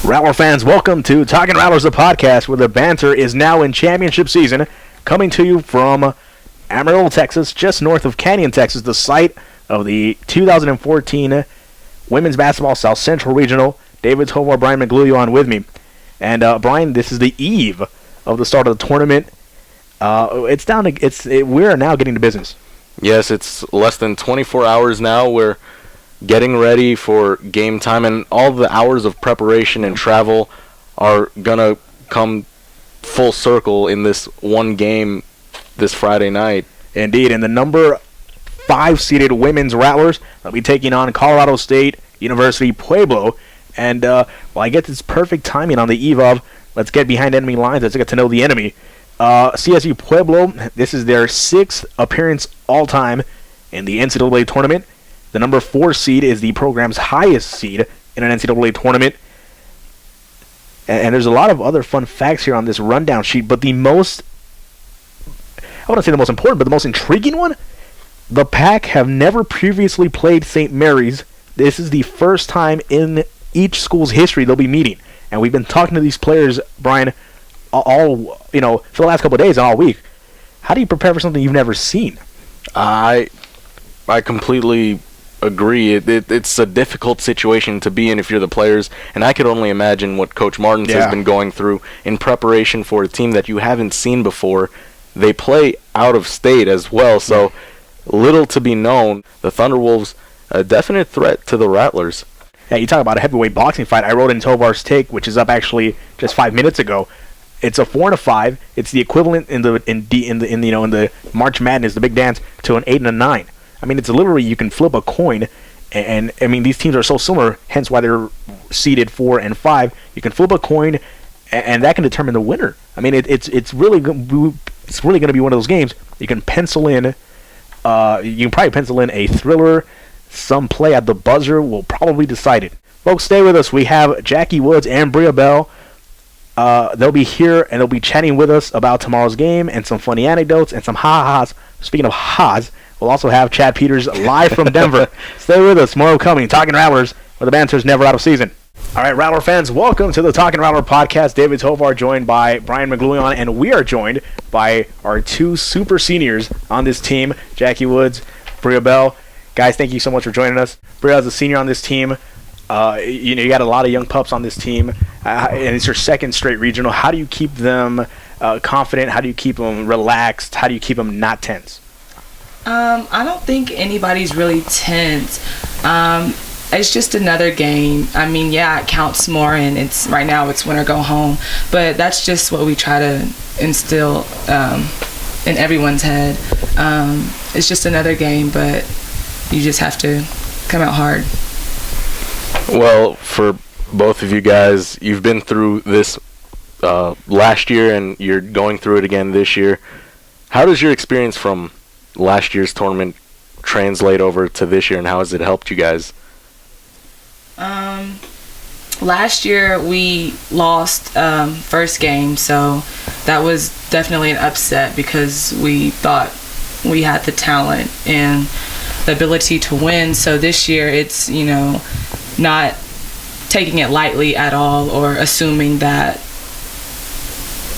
Rattler fans, welcome to Talkin Rattlers, the podcast where the banter is now in championship season, coming to you from Amarillo, Texas, just north of Canyon, Texas, the site of the 2014 Women's Basketball South Central Regional. David Tovar, Brian McGlue on with me. And Brian, this is the eve of the start of the tournament. We are now getting to business. Yes, it's less than 24 hours now. We're getting ready for game time, and all the hours of preparation and travel are going to come full circle in this one game this Friday night. Indeed, and the number 5 seeded women's Rattlers will be taking on Colorado State University Pueblo. And, I get this perfect timing on the eve of, let's get behind enemy lines, let's get to know the enemy. CSU Pueblo, this is their 6th appearance all-time in the NCAA tournament. The number 4 seed is the program's highest seed in an NCAA tournament. And there's a lot of other fun facts here on this rundown sheet, but the most, I wouldn't say the most important, but the most intriguing one, the Pack have never previously played St. Mary's. This is the first time in each school's history they'll be meeting. And we've been talking to these players, Brian, all for the last couple of days and all week. How do you prepare for something you've never seen? I completely agree. It's a difficult situation to be in if you're the players, and I could only imagine what Coach Martins has been going through in preparation for a team that you haven't seen before. They play out of state as well, so little to be known. The Thunderwolves, a definite threat to the Rattlers. Yeah, you talk about a heavyweight boxing fight. I wrote in Tovar's take, which is up actually just 5 minutes ago. It's a 4-5. It's the equivalent in the March Madness, the big dance, to an 8 and a 9. I mean, it's literally you can flip a coin, and I mean these teams are so similar, hence why they're seeded 4 and 5. You can flip a coin, and that can determine the winner. I mean, it's really going to be one of those games you can pencil in. You can probably pencil in a thriller. Some play at the buzzer will probably decide it. Folks, stay with us. We have Jackie Woods and Bria Bell. They'll be here and they'll be chatting with us about tomorrow's game and some funny anecdotes and some ha-has. Speaking of ha's, we'll also have Chad Peters live from Denver. Stay with us. More coming. Talkin Rattlers, where the banter's never out of season. All right, Rattler fans, welcome to the Talkin Rattler Podcast. David Tovar joined by Brian McGlue, and we are joined by our 2 super seniors on this team, Jackie Woods, Bria Bell. Guys, thank you so much for joining us. Bria is a senior on this team. You got a lot of young pups on this team, and it's your 2nd straight regional. How do you keep them confident? How do you keep them relaxed? How do you keep them not tense? I don't think anybody's really tense. It's just another game. I mean, yeah, it counts more, and right now it's win or go home. But that's just what we try to instill in everyone's head. It's just another game, but you just have to come out hard. Well, for both of you guys, you've been through this last year, and you're going through it again this year. How does your experience from last year's tournament translate over to this year, and how has it helped you guys? Last year we lost first game, so that was definitely an upset because we thought we had the talent and the ability to win. So this year it's, not taking it lightly at all or assuming that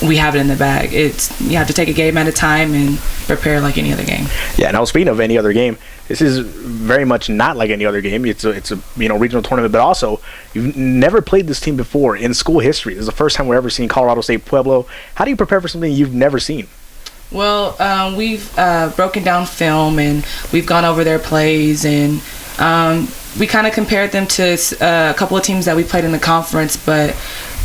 we have it in the bag. You have to take a game at a time and prepare like any other game. Yeah, now speaking of any other game, this is very much not like any other game. It's a regional tournament, but also you've never played this team before in school history. This is the first time we're ever seeing Colorado State Pueblo. How do you prepare for something you've never seen? Well, we've broken down film and we've gone over their plays, and we kind of compared them to a couple of teams that we played in the conference, but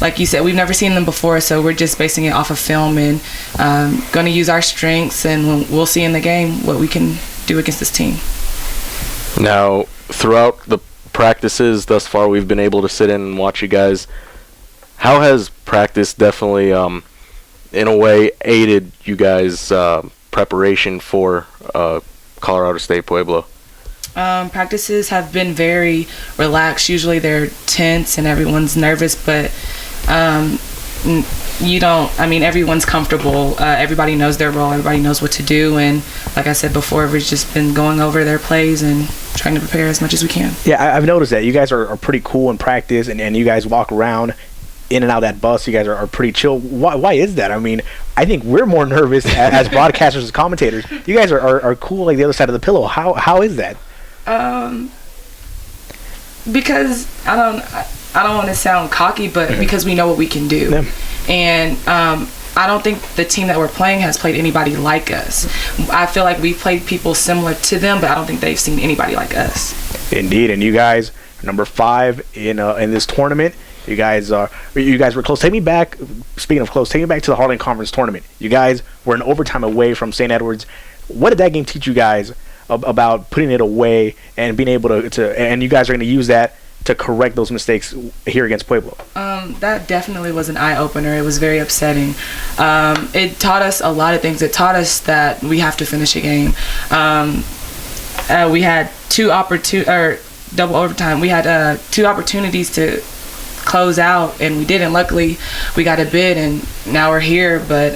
like you said, we've never seen them before, so we're just basing it off of film and going to use our strengths, and we'll see in the game what we can do against this team. Now, throughout the practices thus far, we've been able to sit in and watch you guys. How has practice definitely, in a way, aided you guys' preparation for Colorado State Pueblo? Practices have been very relaxed. Usually they're tense and everyone's nervous, but everyone's comfortable. Everybody knows their role. Everybody knows what to do. And like I said before, we've just been going over their plays and trying to prepare as much as we can. Yeah, I've noticed that. You guys are pretty cool in practice, and you guys walk around in and out of that bus, you guys are pretty chill. Why is that? I mean, I think we're more nervous as broadcasters and commentators. You guys are cool like the other side of the pillow. How is that? Because I don't want to sound cocky, but because we know what we can do. Yeah. And I don't think the team that we're playing has played anybody like us. I feel like we've played people similar to them, but I don't think they've seen anybody like us. Indeed, and you guys are number 5 in this tournament. You guys were close. Take me back. Speaking of close, take me back to the Heartland Conference tournament. You guys were an overtime away from St. Edwards. What did that game teach you guys about putting it away and being able to and you guys are going to use that to correct those mistakes here against Pueblo? That definitely was an eye-opener. It was very upsetting. It taught us a lot of things. It taught us that we have to finish a game. We had double overtime. We had 2 opportunities to close out, and we didn't. Luckily, we got a bid, and now we're here. But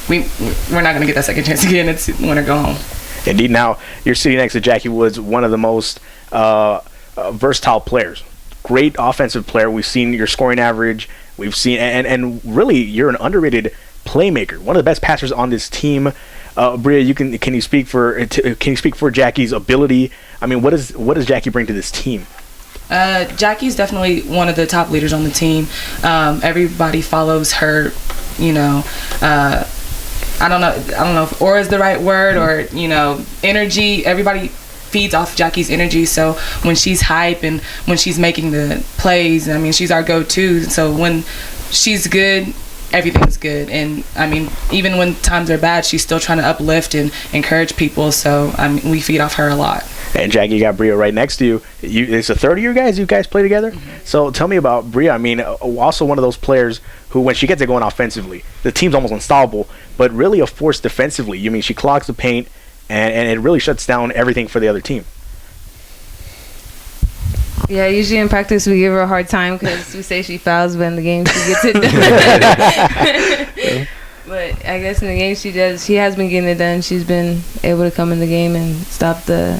we're not going to get that second chance again. It's win or go home. Indeed. Now you're sitting next to Jackie Woods, one of the most versatile players. Great offensive player. We've seen your scoring average. We've seen and really you're an underrated playmaker. One of the best passers on this team. Bria, can you speak for Jackie's ability? I mean, what does Jackie bring to this team? Jackie's definitely one of the top leaders on the team. Everybody follows her. I don't know if aura is the right word or energy. Everybody feeds off Jackie's energy. So when she's hype and when she's making the plays, I mean, she's our go-to. So when she's good, everything's good. And I mean, even when times are bad, she's still trying to uplift and encourage people. So I mean, we feed off her a lot. And Jackie, you got Bria right next to you. It's a third of you guys play together. Mm-hmm. So tell me about Bria. I mean, also one of those players who, when she gets it going offensively, the team's almost unstoppable, but really a force defensively. You mean she clogs the paint, and it really shuts down everything for the other team. Yeah, usually in practice we give her a hard time because we say she fouls, but in the game she gets it done. But I guess in the game she has been getting it done. She's been able to come in the game and stop the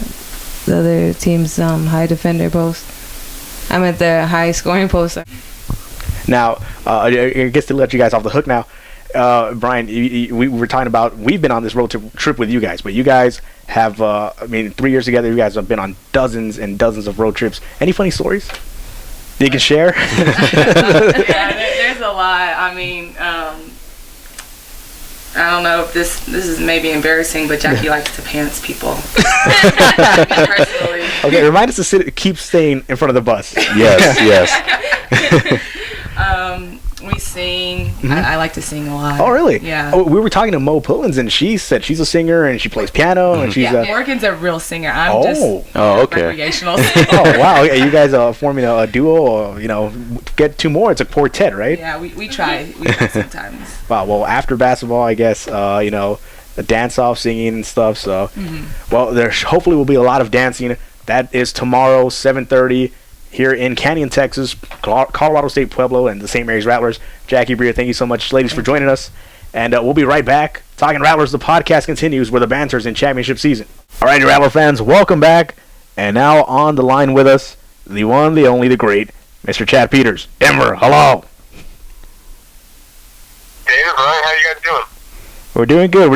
other team's high defender post. I'm at the high scoring post. Now, I guess to let you guys off the hook now, Brian, we were talking about, we've been on this road trip with you guys, but you guys have, 3 years together, you guys have been on dozens and dozens of road trips. Any funny stories that you can share? Yeah, there's a lot. I mean, I don't know if this is maybe embarrassing, but Jackie likes to pants people. Personally. Okay, remind us to keep staying in front of the bus. Yes. We sing. Mm-hmm. I like to sing a lot. Oh, really? Yeah. Oh, we were talking to Mo Pullins, and she said she's a singer and she plays piano, and she's Morgan's a real singer. I'm just okay. recreational singer. Oh, wow. You guys are forming a duo, or, get 2 more. It's a quartet, right? Yeah, we try. We try sometimes. Wow. Well, after basketball, I guess, a dance-off, singing and stuff. So, well, there hopefully will be a lot of dancing. That is tomorrow, 7:30. Here in Canyon, Texas, Colorado State Pueblo, and the St. Mary's Rattlers. Jackie, Bria, thank you so much, ladies, for joining us. And we'll be right back. Talkin Rattlers, the podcast continues where the banter's in championship season. All right, Rattler fans, welcome back. And now on the line with us, the one, the only, the great, Mr. Chad Peters. Denver, hello. David, Brian, how you guys doing? We're doing good.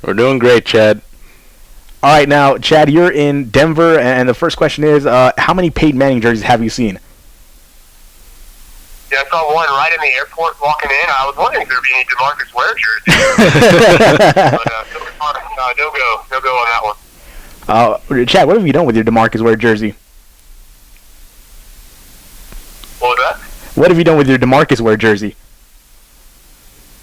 We're doing great, Chad. All right, now, Chad, you're in Denver, and the first question is, how many Peyton Manning jerseys have you seen? Yeah, I saw one right in the airport walking in. I was wondering if there'd be any DeMarcus Ware jerseys. But no go on that one. Chad, what have you done with your DeMarcus Ware jersey? What was that? What have you done with your DeMarcus Ware jersey?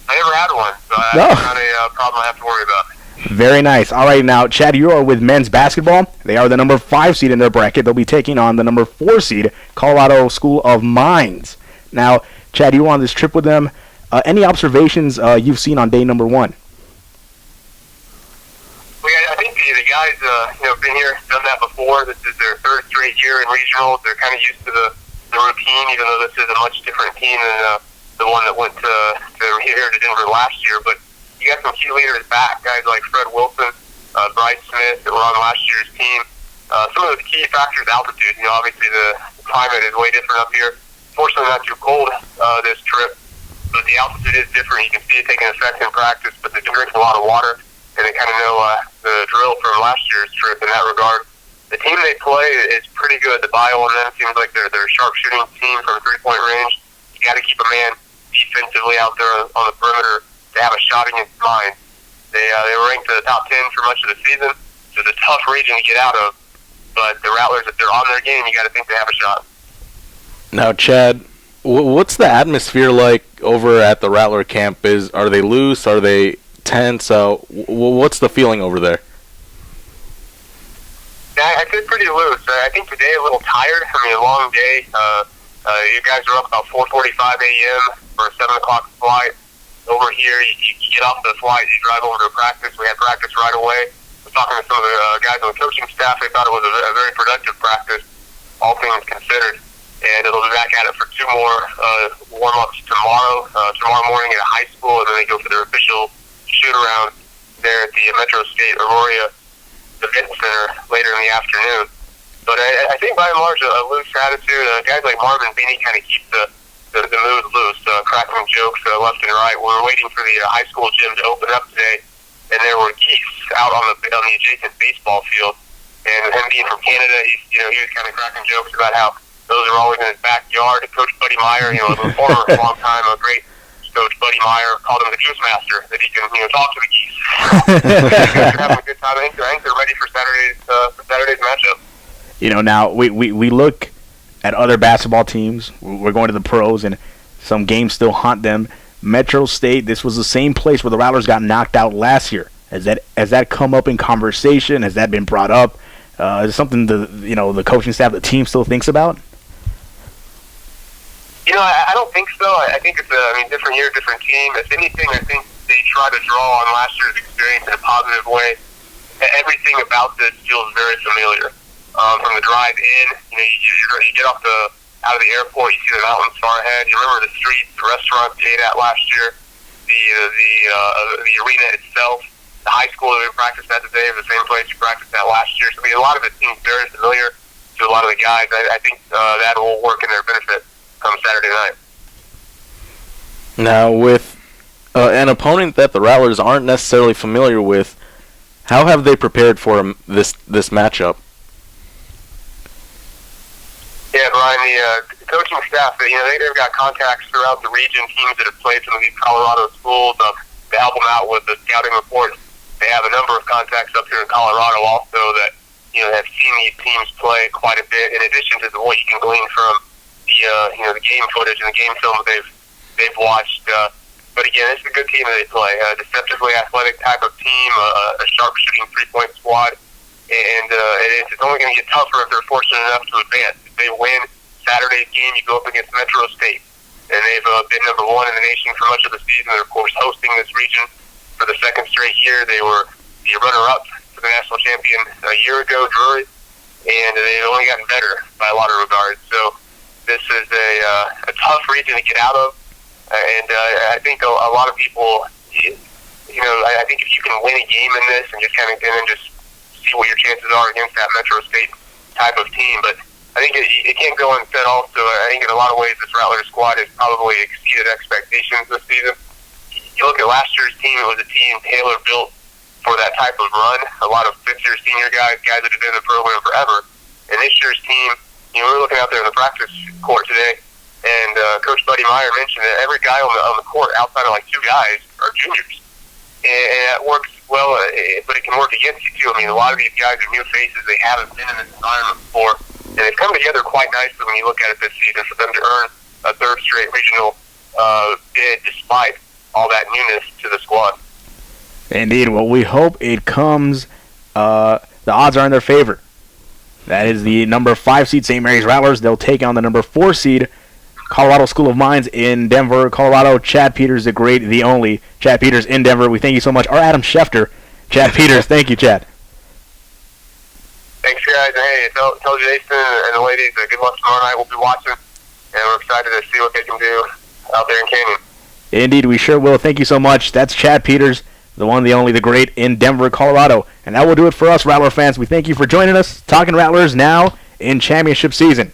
I never had one, so that's not a problem I have to worry about. Very nice. All right, now, Chad, you are with men's basketball. They are the number 5 seed in their bracket. They'll be taking on the number 4 seed, Colorado School of Mines. Now, Chad, you were on this trip with them. Any observations you've seen on day number 1? Well, yeah, I think the guys have been here, done that before. This is their 3rd straight year in regionals. They're kind of used to the routine, even though this is a much different team than the one that went here to Denver last year. But you got some key leaders back, guys like Fred Wilson, Bryce Smith, that were on last year's team. Some of the key factors, altitude. Obviously the climate is way different up here. Fortunately, not too cold this trip, but the altitude is different. You can see it taking effect in practice, but they've been drinking a lot of water, and they kind of know the drill from last year's trip in that regard. The team they play is pretty good. The bio on them seems like they're a sharp-shooting team from three-point range. You got to keep a man defensively out there on the perimeter to have a shot against mine. They were ranked to the top 10 for much of the season, so it's a tough region to get out of. But the Rattlers, if they're on their game, you got to think they have a shot. Now, Chad, what's the atmosphere like over at the Rattler camp? Are they loose? Are they tense? What's the feeling over there? Yeah, I feel pretty loose. I think today a little tired. I mean, a long day. You guys are up about 4:45 a.m. for a 7 o'clock flight. Over here, you get off the flight, you drive over to practice. We had practice right away. I was talking to some of the guys on the coaching staff. They thought it was a very productive practice, all things considered. And it'll be back at it for 2 more warm-ups tomorrow morning at a high school, and then they go for their official shoot-around there at the Metro State Aurora Event Center later in the afternoon. But I think by and large a loose attitude. Guys like Marvin Beanie kind of keep the mood loose, cracking jokes left and right. We were waiting for the high school gym to open up today, and there were geese out on the adjacent baseball field. And him being from Canada, he was kind of cracking jokes about how those are always in his backyard. Coach Buddy Meyer, the former long-time great Coach Buddy Meyer called him the Goose Master, that he can talk to the geese. They're having a good time. I think they're ready for Saturday's matchup. Now we look at other basketball teams. We're going to the pros, and some games still haunt them. Metro State, this was the same place where the Rattlers got knocked out last year. Has that come up in conversation? Has that been brought up? Is it something the coaching staff, the team still thinks about? I don't think so. I think it's different year, different team. If anything, I think they try to draw on last year's experience in a positive way. Everything about this feels very familiar. From the drive in, you get out of the airport, you see the mountains far ahead. You remember the streets, the restaurant we ate at last year, the arena itself, the high school that we practiced at today, the same place we practiced at last year. So a lot of it seems very familiar to a lot of the guys. I think that will work in their benefit come Saturday night. Now, with an opponent that the Rattlers aren't necessarily familiar with, how have they prepared for this matchup? Yeah, Brian, the coaching staff, they've got contacts throughout the region, teams that have played some of these Colorado schools to help them out with the scouting reports. They have a number of contacts up here in Colorado also that, have seen these teams play quite a bit, in addition to what you can glean from the game footage and the game film that they've watched. But again, it's a good team that they play. A deceptively athletic type of team, a sharp-shooting three-point squad. And it's only going to get tougher if they're fortunate enough to advance. If they win Saturday's game, you go up against Metro State. And they've been number 1 in the nation for much of the season. They're, of course, hosting this region for the second straight year. They were the runner-up for the national champion a year ago, Drury. And they've only gotten better by a lot of regards. So this is a tough region to get out of. And I think a lot of people, I think if you can win a game in this and just see what your chances are against that Metro State type of team. But I think it can't go unsaid also. I think in a lot of ways this Rattler squad has probably exceeded expectations this season. You look at last year's team, it was a team Taylor built for that type of run. A lot of fifth-year senior guys that have been in the program forever. And this year's team, we were looking out there in the practice court today, and Coach Buddy Meyer mentioned that every guy on the court outside of like 2 guys are juniors. And that works well, but it can work against you too. A lot of these guys are new faces. They haven't been in this environment before, and they've come together quite nicely when you look at it this season for them to earn a 3rd straight regional bid despite all that newness to the squad. Indeed. Well, we hope it comes. The odds are in their favor. That is the number 5 seed St. Mary's Rattlers. They'll take on the number 4 seed Colorado School of Mines in Denver, Colorado. Chad Peters, the great, the only Chad Peters in Denver. We thank you so much. Or Adam Schefter. Chad Peters, thank you, Chad. Thanks, guys. Hey, tell Jason and the ladies good luck tomorrow night. We'll be watching, and we're excited to see what they can do out there in Canyon. Indeed, we sure will. Thank you so much. That's Chad Peters, the one, the only, the great in Denver, Colorado. And that will do it for us, Rattler fans. We thank you for joining us. Talkin' Rattlers now in championship season.